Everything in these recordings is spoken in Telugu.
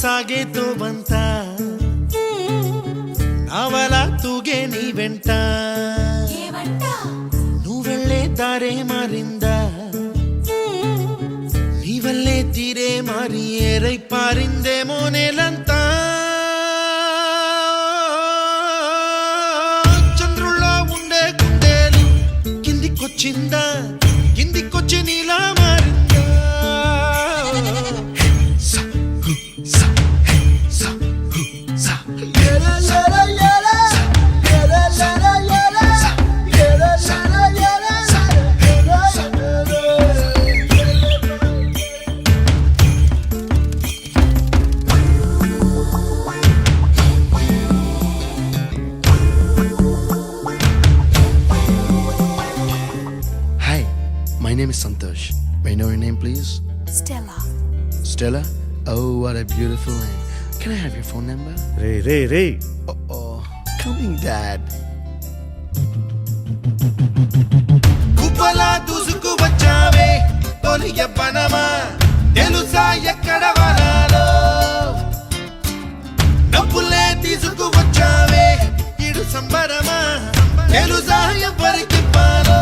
ಸಾಗೇತೋ ಬಂತ ನಾವಲ ತೂಗೆ ನೀ వెంట నువ్వెళ్ళే దారే మారిందా నీ వల్లే తీరే మారి ఏరై పారిందేమో నేలంతా చంద్రుల్లో ఉండే కుందేలు కిందికొచ్చిందా కిందికొచ్చి నీలా మారిందా My name is Santosh. May I know your name, please? Stella. Stella? Oh, what a beautiful name. Can I have your phone number? Ray Oh, coming, Dad. కుప్పలా దూసుకు వచ్చావే తొలి యవ్వనమా తెలుసా ఎక్కడ వనాలో డబ్బులే తీసుకు వచ్చావే ఇడు సంబరమా తెలుసా ఎవరికి పాలో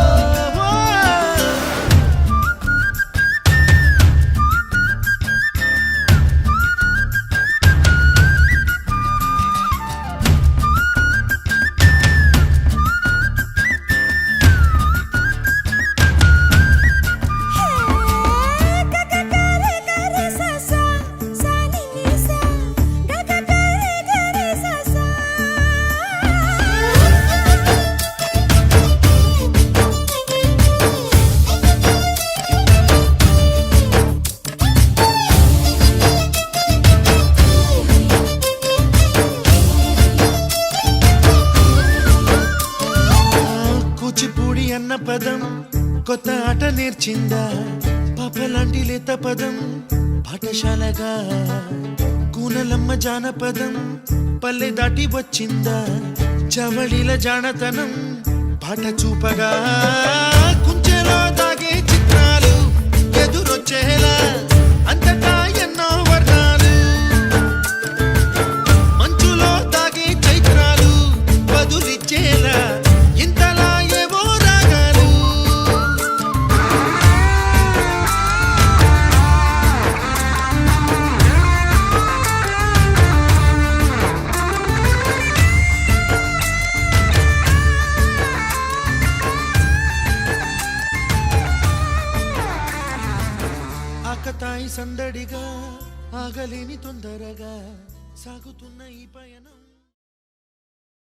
కూచిపూడి అన్న పదం కొత్త ఆట నేర్చిందా పాపలాంటి లేత పదం పాఠశాలగా కూనలమ్మ జానపదం పల్లె దాటి వచ్చిందా చవళిల జానతనం పాట చూపగా కుంచెలో దాగే చిత్రాలు ఎదురొచ్చేలా అంతటా ఎన్నో వర్ణాలు మంచులో దాగే చైత్రాలు బదులిచ్చేలా ఇంతలా ఏవో రాగాలు ఆకతాయి సందడిగా ఆగలేని తొందరగా సాగుతున్న ఈ పయనం